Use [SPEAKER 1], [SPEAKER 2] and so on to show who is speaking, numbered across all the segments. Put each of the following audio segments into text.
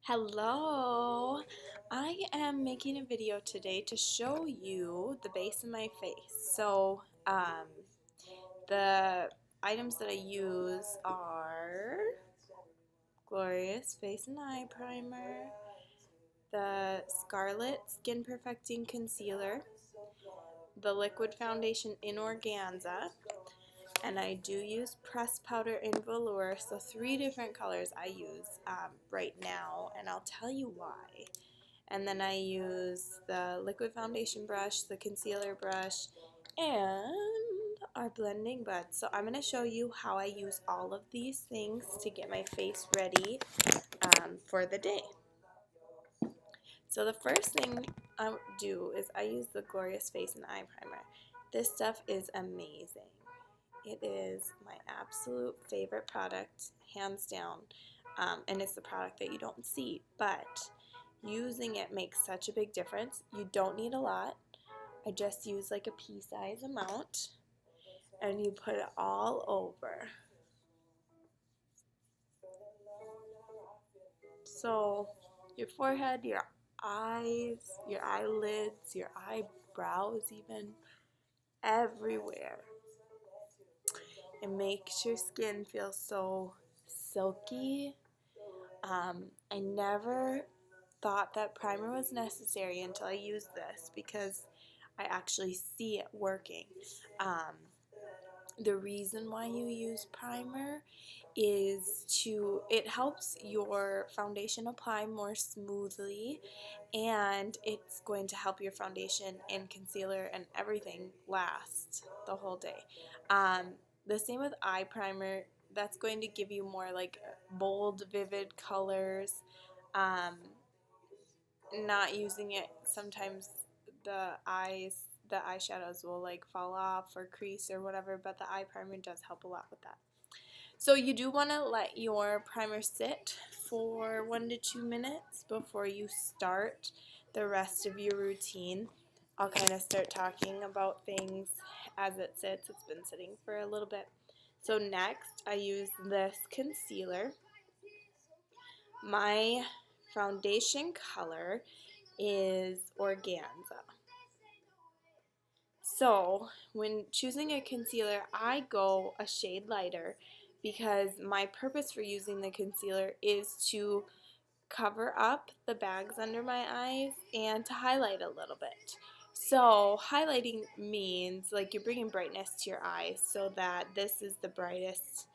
[SPEAKER 1] Hello! I am making a video today to show you the base of my face. The items that I use are Glorious Face and Eye Primer, the Scarlet Skin Perfecting Concealer, the Liquid Foundation in Organza, and I do use pressed powder in velour, so 3 different colors I use right now, and I'll tell you why. And then I use the liquid foundation brush, the concealer brush, and our blending bud. So I'm going to show you how I use all of these things to get my face ready for the day. So the first thing I do is I use the Glorious Face and Eye Primer. This stuff is amazing. It is my absolute favorite product, hands down, and it's the product that you don't see, but using it makes such a big difference. You don't need a lot. I just use like a pea-size amount, and you put it all over. So your forehead, your eyes, your eyelids, your eyebrows even, everywhere. It makes your skin feel so silky. I never thought that primer was necessary until I used this because I actually see it working. The reason why you use primer is it helps your foundation apply more smoothly, and it's going to help your foundation and concealer and everything last the whole day. The same with eye primer. That's going to give you more like bold, vivid colors. Not using it, sometimes the eyeshadows will like fall off or crease or whatever, but the eye primer does help a lot with that. So you do want to let your primer sit for 1 to 2 minutes before you start the rest of your routine. I'll kind of start talking about things as it sits. It's been sitting for a little bit. So next I use this concealer. My foundation color is Organza. So when choosing a concealer, I go a shade lighter because my purpose for using the concealer is to cover up the bags under my eyes and to highlight a little bit. So highlighting means like you're bringing brightness to your eyes so that this is the brightest,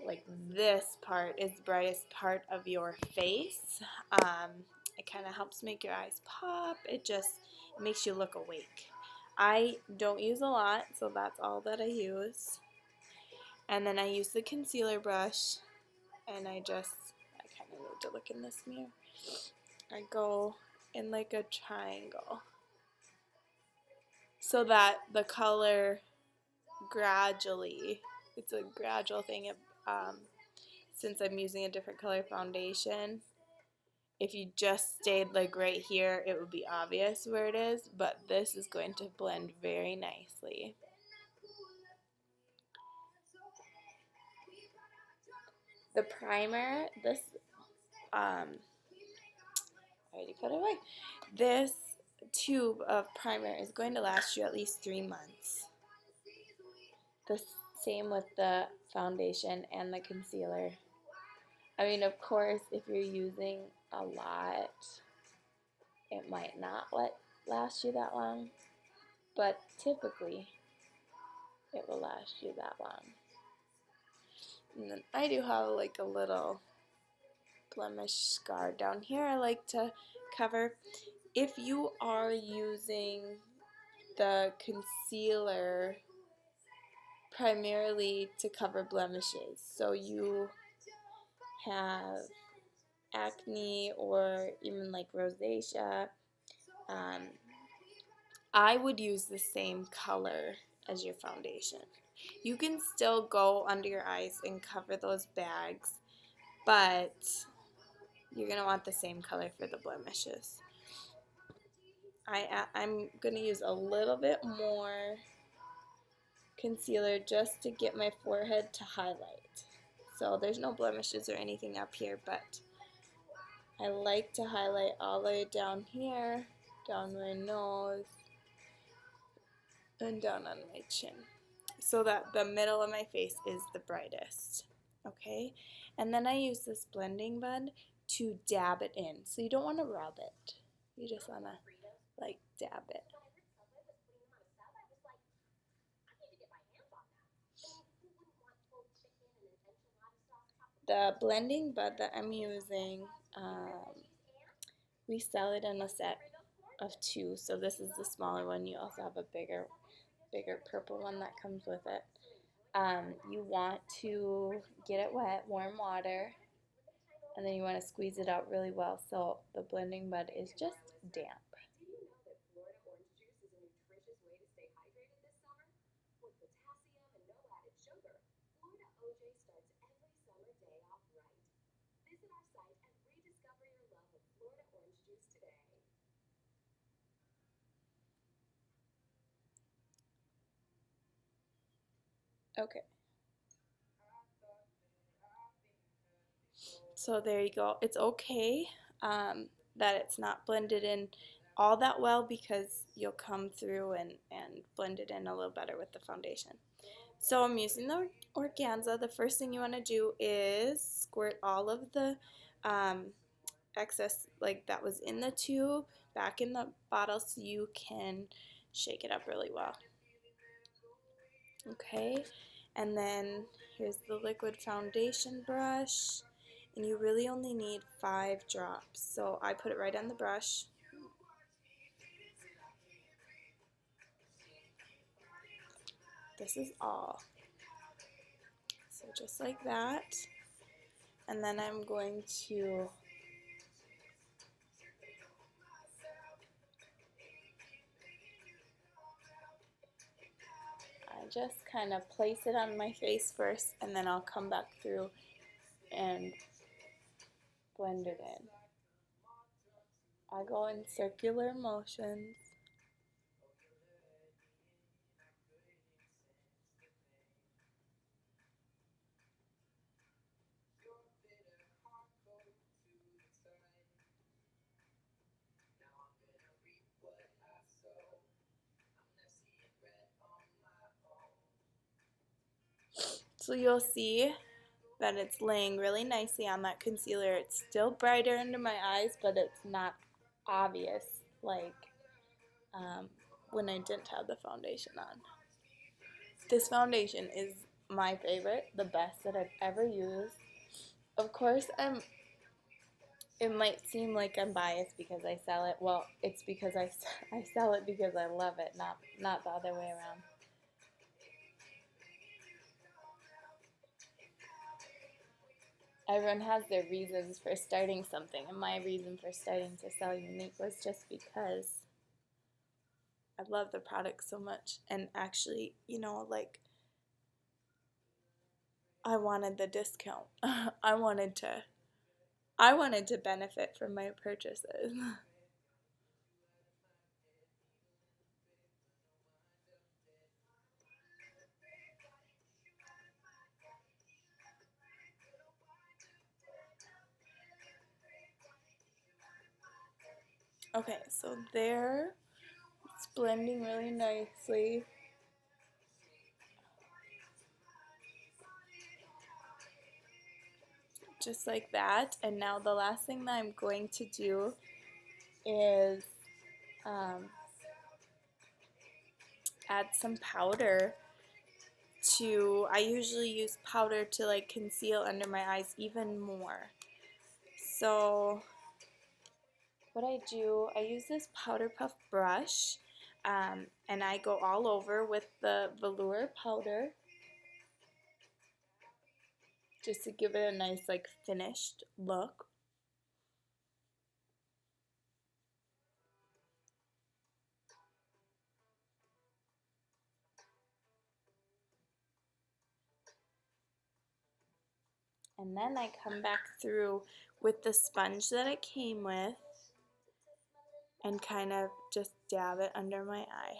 [SPEAKER 1] like this part is the brightest part of your face. It kind of helps make your eyes pop. It makes you look awake. I don't use a lot, so that's all that I use. And then I use the concealer brush, and I kind of need to look in this mirror. I go in like a triangle so that the color gradually, it's a gradual thing. Since I'm using a different color foundation, if you just stayed like right here, it would be obvious where it is, but this is going to blend very nicely. The primer, I already put it away. This tube of primer is going to last you at least 3 months. The same with the foundation and the concealer. I mean, of course, if you're using a lot, it might not last you that long, but typically it will last you that long. And then I do have like a little blemish scar down here I like to cover. If you are using the concealer primarily to cover blemishes, so you have acne or even like rosacea, I would use the same color as your foundation. You can still go under your eyes and cover those bags, but you're going to want the same color for the blemishes. I'm going to use a little bit more concealer just to get my forehead to highlight. So there's no blemishes or anything up here, but I like to highlight all the way down here, down my nose, and down on my chin, so that the middle of my face is the brightest. Okay, and then I use this blending bud to dab it in. So you don't want to rub it. You just want to like dab it. The blending bud that I'm using, we sell it in a set of 2. So this is the smaller one. You also have a bigger purple one that comes with it. You want to get it wet, warm water, and then you want to squeeze it out really well so the blending bud is just damp. Okay. So there you go. It's okay that it's not blended in all that well because you'll come through and blend it in a little better with the foundation. So I'm using the organza. The first thing you want to do is squirt all of the excess like that was in the tube back in the bottle so you can shake it up really well. Okay, and then here's the liquid foundation brush, and you really only need 5 drops. So I put it right on the brush. This is all. So just like that. And then I'm going to just kind of place it on my face first, and then I'll come back through and blend it in. I go in circular motions. So you'll see that it's laying really nicely on that concealer. It's still brighter under my eyes, but it's not obvious like when I didn't have the foundation on. This foundation is my favorite, the best that I've ever used. Of course, it might seem like I'm biased because I sell it. Well, it's because I sell it because I love it, not the other way around. Everyone has their reasons for starting something, and my reason for starting to sell Younique was just because I love the product so much, and actually, you know, like, I wanted the discount. I wanted to benefit from my purchases. Okay, so there, it's blending really nicely. Just like that. And now the last thing that I'm going to do is add some powder to, I usually use powder to like conceal under my eyes even more. So what I do, I use this powder puff brush and I go all over with the velour powder just to give it a nice like finished look. And then I come back through with the sponge that it came with and kind of just dab it under my eye.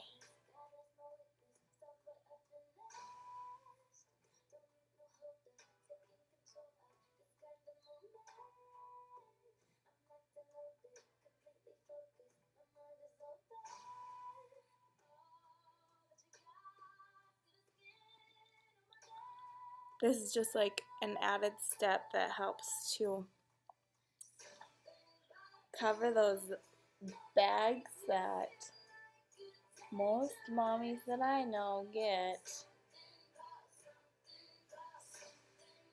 [SPEAKER 1] This is just like an added step that helps to cover those bags that most mommies that I know get.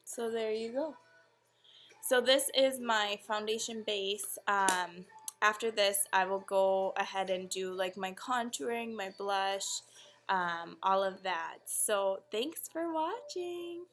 [SPEAKER 1] So there you go. So this is my foundation base. After this, I will go ahead and do like my contouring, my blush, all of that. So thanks for watching.